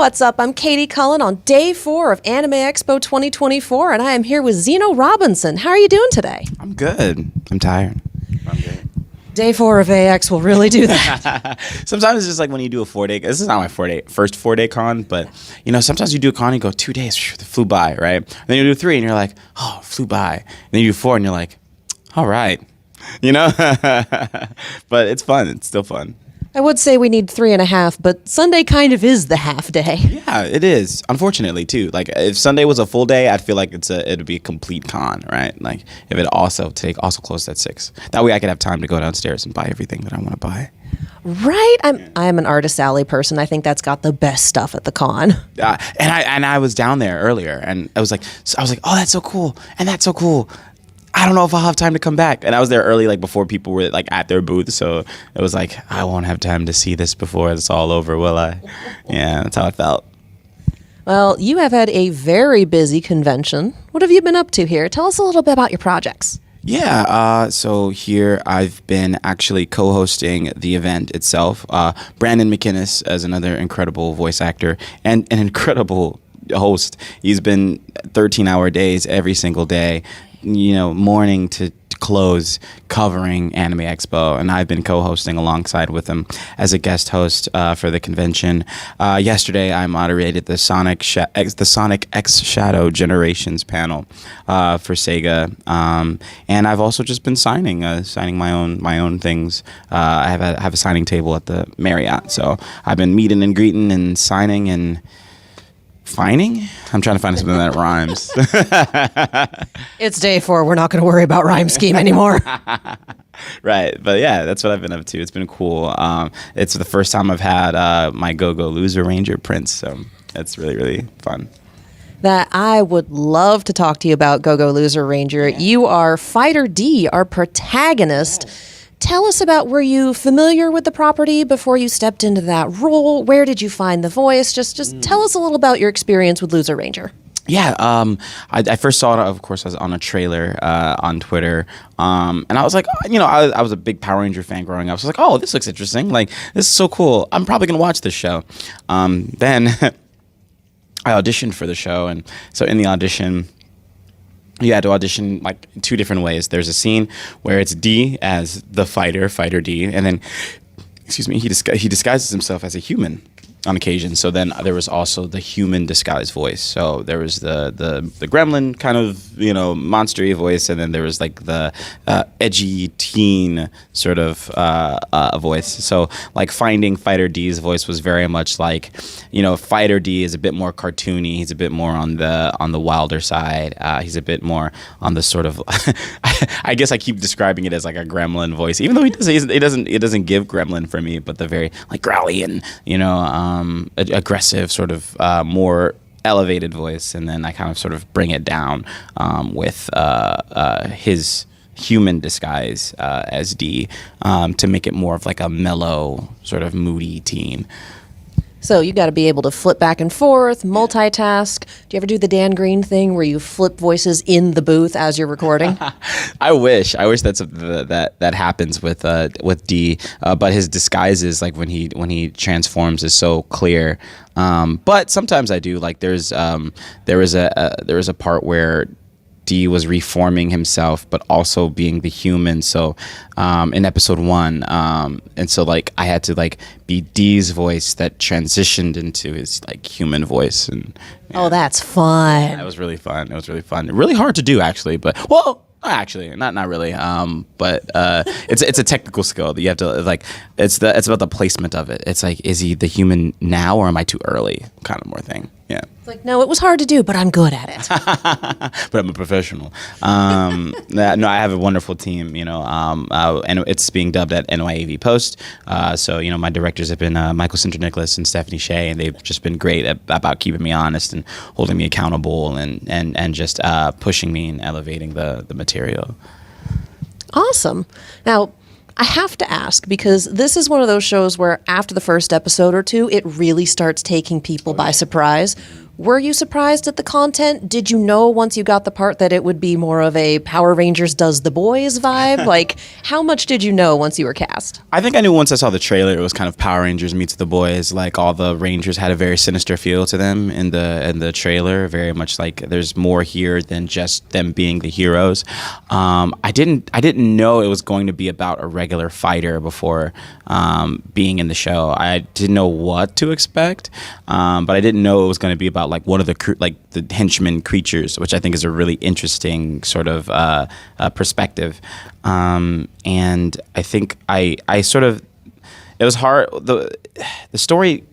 What's up? I'm Katie Cullen on day 4 of Anime Expo 2024, and I am here with Zeno Robinson. How are you doing today? I'm good. I'm tired. I'm good. Day 4 of AX will really do that. Sometimes it's just like when you do a 4-day. This is not my first 4-day con, but sometimes you do a con and you go 2 days, it flew by, right? And then you do 3 and you're like, oh, it flew by. And then you do 4 and you're like, all right, But it's fun. It's still fun. I would say we need 3.5, but Sunday kind of is the half day. Yeah, it is. Unfortunately, too. Like if Sunday was a full day, I'd feel like it'd be a complete con, right? Like if it also closed at 6. That way I could have time to go downstairs and buy everything that I want to buy. Right. I'm an Artist Alley person. I think that's got the best stuff at the con. And I was down there earlier, and I was like, oh, that's so cool, and that's so cool. I don't know if I'll have time to come back. And I was there early, like before people were like at their booth. So it was like, I won't have time to see this before it's all over, will I? Yeah, that's how I felt. Well, you have had a very busy convention. What have you been up to here? Tell us a little bit about your projects. Yeah, so here I've been actually co-hosting the event itself. Brandon McInnes as another incredible voice actor and an incredible host. He's been 13-hour days every single day, morning to close, covering Anime Expo, and I've been co-hosting alongside with him as a guest host for the convention. Yesterday, I moderated the Sonic X Shadow Generations panel for Sega, and I've also just been signing my own things. I have a signing table at the Marriott, so I've been meeting and greeting and signing and fining? I'm trying to find something that rhymes. It's day 4. We're not going to worry about rhyme scheme anymore. Right. But yeah, that's what I've been up to. It's been cool. It's the first time I've had my Go-Go Loser Ranger prints. So that's really, really fun. That I would love to talk to you about Go-Go Loser Ranger. Yeah. You are Fighter D, our protagonist. Yes. Tell us about, were you familiar with the property before you stepped into that role? Where did you find the voice? Just tell us a little about your experience with Loser Ranger. Yeah, I first saw it, of course, I was on a trailer on Twitter, and I was like, I was a big Power Ranger fan growing up. So I was like, oh, this looks interesting. Like, this is so cool. I'm probably going to watch this show. Then I auditioned for the show, and so in the audition, you had to audition like 2 different ways. There's a scene where it's D as the Fighter D, and then, he disguises himself as a human on occasion. So then there was also the human disguised voice. So there was the gremlin kind of, monster-y voice, and then there was like the edgy teen sort of voice. So like finding Fighter D's voice was very much like, Fighter D is a bit more cartoony. He's a bit more on the wilder side. He's a bit more on the sort of I guess I keep describing it as like a gremlin voice, even though it doesn't give gremlin for me, but the very like growly and aggressive sort of more elevated voice, and then I kind of sort of bring it down with his human disguise as D to make it more of like a mellow sort of moody teen. So you got to be able to flip back and forth, multitask. Do you ever do the Dan Green thing where you flip voices in the booth as you're recording? I wish that's that happens with D. But his disguises, like when he transforms, is so clear. But sometimes I do. Like there was a part where D was reforming himself, but also being the human. So in episode 1, and so like I had to like be D's voice that transitioned into his like human voice. And oh, that's fun. Yeah, it was really fun. Really hard to do, actually, but well. Actually, not really. But it's a technical skill that you have to like. It's about the placement of it. It's like, is he the human now, or am I too early? Kind of more thing. Yeah. It's like, no, it was hard to do, but I'm good at it. But I'm a professional. No, I have a wonderful team. And it's being dubbed at NYAV Post. So my directors have been Michael Sinter-Nicholas and Stephanie Shea, and they've just been great about keeping me honest and holding me accountable and just pushing me and elevating the material. Awesome. Now, I have to ask, because this is one of those shows where after the first episode or 2, it really starts taking people by surprise. Were you surprised at the content? Did you know once you got the part that it would be more of a Power Rangers Does the Boys vibe? Like, how much did you know once you were cast? I think I knew once I saw the trailer. It was kind of Power Rangers meets the boys. Like all the Rangers had a very sinister feel to them in the trailer. Very much like there's more here than just them being the heroes. I didn't know it was going to be about a regular fighter before being in the show. I didn't know what to expect, but I didn't know it was going to be about like one of the henchman creatures, which I think is a really interesting sort of perspective. And I think I sort of, it was hard. The story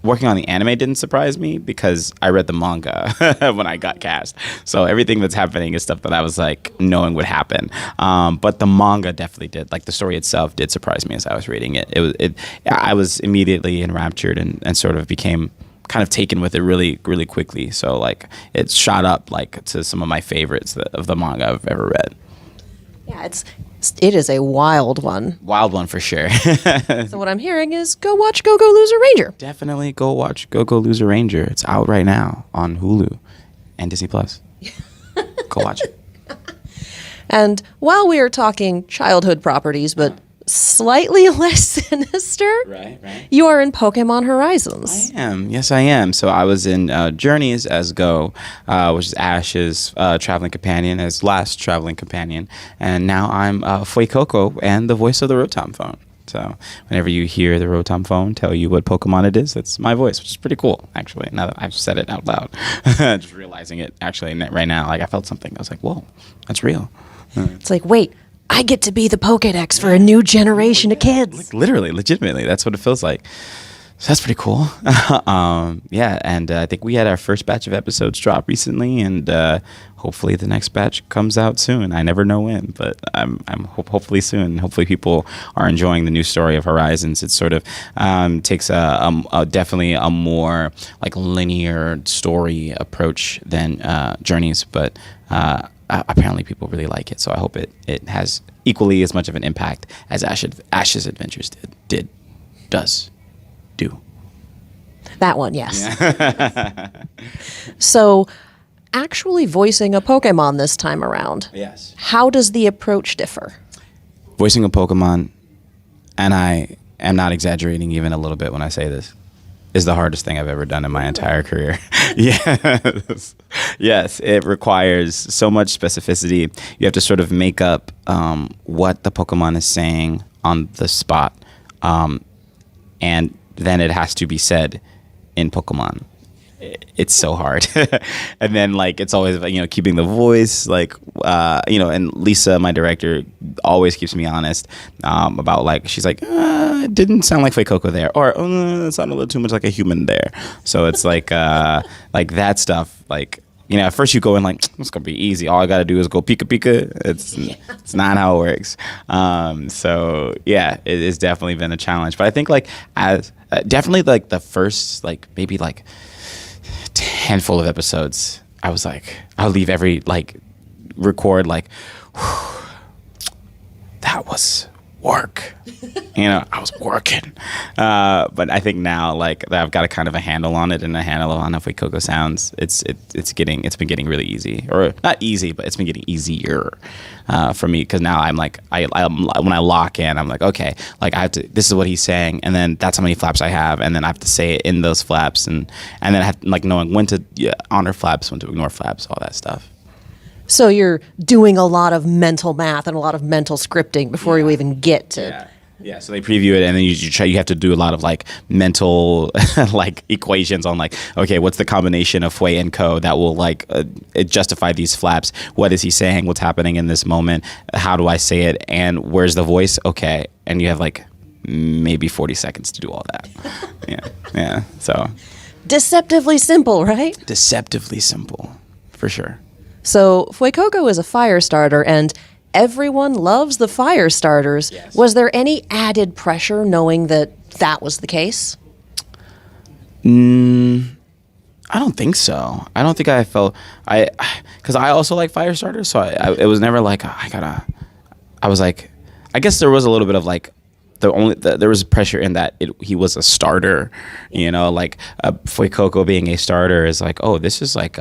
working on the anime didn't surprise me because I read the manga when I got cast. So everything that's happening is stuff that I was like knowing would happen. But the manga definitely did. Like the story itself did surprise me as I was reading it. I was immediately enraptured and sort of became kind of taken with it really, really quickly. So like it shot up like to some of my favorites of the manga I've ever read. Yeah, it is a wild one. Wild one for sure. So what I'm hearing is go watch Go Go Loser Ranger. Definitely go watch Go Go Loser Ranger. It's out right now on Hulu and Disney Plus. Go watch it. And while we are talking childhood properties, but slightly less sinister, Right. you are in Pokemon Horizons. I am. Yes, I am. So I was in Journeys as Go, which is Ash's traveling companion, his last traveling companion. And now I'm Fuecoco and the voice of the Rotom phone. So whenever you hear the Rotom phone tell you what Pokemon it is, that's my voice, which is pretty cool, actually, now that I've said it out loud. Just realizing it, actually, right now. Like, I felt something. I was like, whoa, that's real. It's like, wait, I get to be the Pokedex for a new generation of kids. Like, literally, legitimately, that's what it feels like. So that's pretty cool. Yeah, and I think we had our first batch of episodes drop recently, and hopefully the next batch comes out soon. I never know when, but I'm hopefully soon. Hopefully people are enjoying the new story of Horizons. It sort of takes definitely a more like linear story approach than Journeys, but apparently people really like it. So I hope it has equally as much of an impact as Ash's Adventures does. That one, yes. Yeah. So, actually voicing a Pokemon this time around. Yes. How does the approach differ? Voicing a Pokemon, and I am not exaggerating even a little bit when I say this, is the hardest thing I've ever done in my entire career. Yes, it requires so much specificity. You have to sort of make up what the Pokemon is saying on the spot, and then it has to be said in Pokemon. It's so hard. And then like it's always keeping the voice and Lisa, my director, always keeps me honest about like she's like it didn't sound like Fuecoco there, or it sounded a little too much like a human there. So it's like that stuff like at first you go in like it's gonna be easy, all I gotta do is go pika pika. It's not how it works. So yeah, it has definitely been a challenge, but I think like as definitely like the first like maybe like handful of episodes, I was like, I'll leave every like record like that was work. I was working. But I think now like that I've got a kind of a handle on it and a handle on how Fuecoco sounds. It's been getting really easy, or not easy, but it's been getting easier for me, because now I'm like when I lock in, I'm like, okay, like I have to. This is what he's saying, and then that's how many flaps I have, and then I have to say it in those flaps, and then I have like knowing when to honor flaps, when to ignore flaps, all that stuff. So you're doing a lot of mental math and a lot of mental scripting before you even get to. Yeah. So they preview it, and then you have to do a lot of like mental like equations on like, okay, what's the combination of Fue and Co that will like justify these flaps? What is he saying? What's happening in this moment? How do I say it? And where's the voice? Okay, and you have like maybe 40 seconds to do all that. Yeah. So Deceptively simple, right? Deceptively simple, for sure. So Fuecoco is a fire starter, and everyone loves the fire starters. Yes. Was there any added pressure knowing that was the case? I don't think so. I don't think I felt because I also like fire starters, so it was never like I was like, I guess there was a little bit of like there was pressure in that he was a starter, like Fuecoco being a starter is like, oh, this is like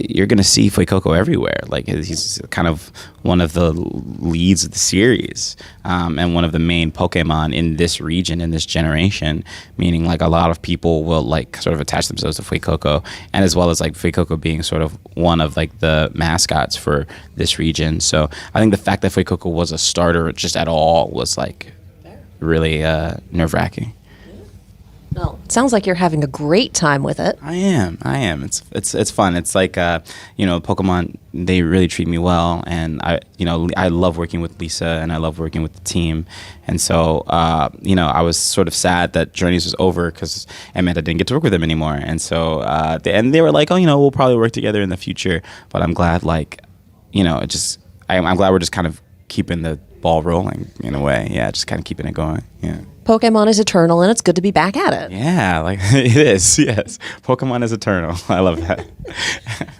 you're gonna see Fuecoco everywhere. Like he's kind of one of the leads of the series, and one of the main Pokemon in this region, in this generation. Meaning, like a lot of people will like sort of attach themselves to Fuecoco, and as well as like Fuecoco being sort of one of like the mascots for this region. So I think the fact that Fuecoco was a starter just at all was like really nerve-wracking. Well, it sounds like you're having a great time with it. I am. It's fun. It's like Pokemon. They really treat me well, and I love working with Lisa, and I love working with the team. And so I was sort of sad that Journeys was over because Amanda didn't get to work with them anymore. And so they were like, oh, we'll probably work together in the future. But I'm glad, I'm glad we're just kind of keeping the ball rolling in a way. Yeah, just kind of keeping it going. Yeah. Pokemon is eternal, and it's good to be back at it. Yeah, like it is. Yes, Pokemon is eternal. I love that.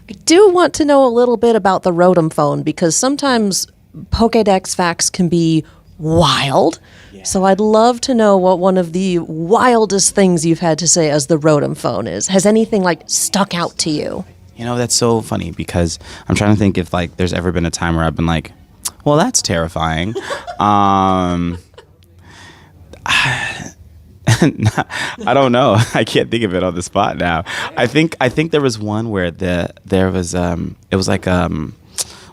I do want to know a little bit about the Rotom phone because sometimes Pokédex facts can be wild. Yeah. So I'd love to know what one of the wildest things you've had to say as the Rotom phone is. Has anything like stuck out to you? That's so funny because I'm trying to think if like there's ever been a time where I've been like, well, that's terrifying. I don't know. I can't think of it on the spot now. I think there was one where there was it was like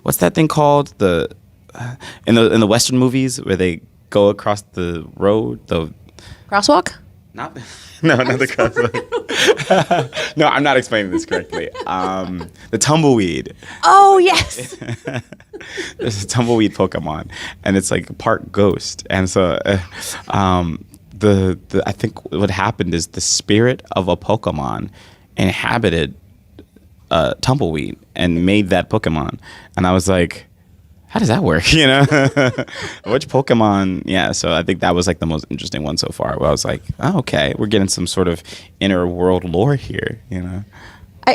what's that thing called in the Western movies where they go across the road, the crosswalk? Not the crosswalk. No, I'm not explaining this correctly. The tumbleweed. Oh yes. There's a tumbleweed Pokemon, and it's like part ghost, and so I think what happened is the spirit of a Pokemon inhabited tumbleweed and made that Pokemon, and I was like, how does that work? Which Pokemon? Yeah, so I think that was like the most interesting one so far. Where I was like, oh, okay, we're getting some sort of inner world lore here.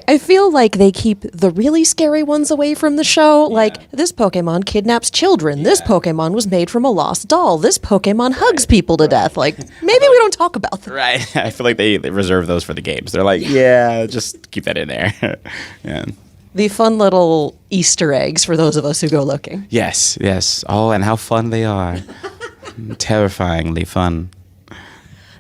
I feel like they keep the really scary ones away from the show. Yeah. Like, this Pokemon kidnaps children. Yeah. This Pokemon was made from a lost doll. This Pokemon hugs people to death. Like, maybe we don't talk about them. Right. I feel like they reserve those for the games. They're like, yeah, just keep that in there. Yeah. The fun little Easter eggs for those of us who go looking. Yes. Oh, and how fun they are. Terrifyingly fun.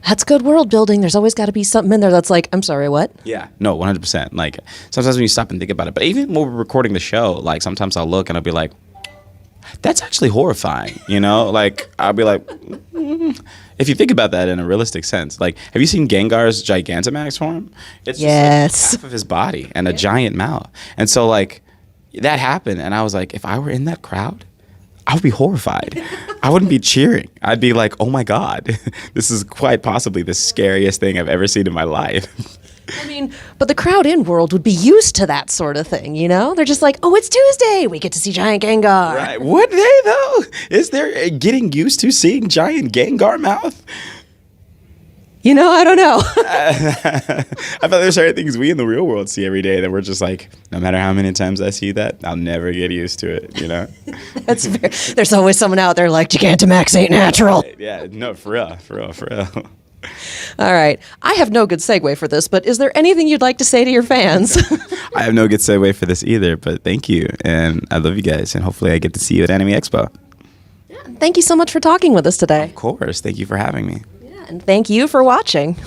That's good world building. There's always got to be something in there that's like, I'm sorry, what? Yeah, no, 100%. Like, sometimes when you stop and think about it, but even when we're recording the show, like, sometimes I'll look and I'll be like, that's actually horrifying, Like, I'll be like, if you think about that in a realistic sense. Like, have you seen Gengar's Gigantamax form? It's just like half of his body and a giant mouth. And so, like, that happened, and I was like, if I were in that crowd, I would be horrified. I wouldn't be cheering. I'd be like, oh my God, this is quite possibly the scariest thing I've ever seen in my life. I mean, but the crowd in world would be used to that sort of thing, They're just like, oh, it's Tuesday. We get to see giant Gengar. Right. Would they, though? Is there getting used to seeing giant Gengar mouth? I don't know. I thought there's certain things we in the real world see every day that we're just like, no matter how many times I see that, I'll never get used to it, That's fair. There's always someone out there like, Gigantamax ain't natural. Right. Yeah, no, for real. All right. I have no good segue for this, but is there anything you'd like to say to your fans? I have no good segue for this either, but thank you. And I love you guys. And hopefully I get to see you at Anime Expo. Yeah, thank you so much for talking with us today. Of course. Thank you for having me. Yeah, and thank you for watching.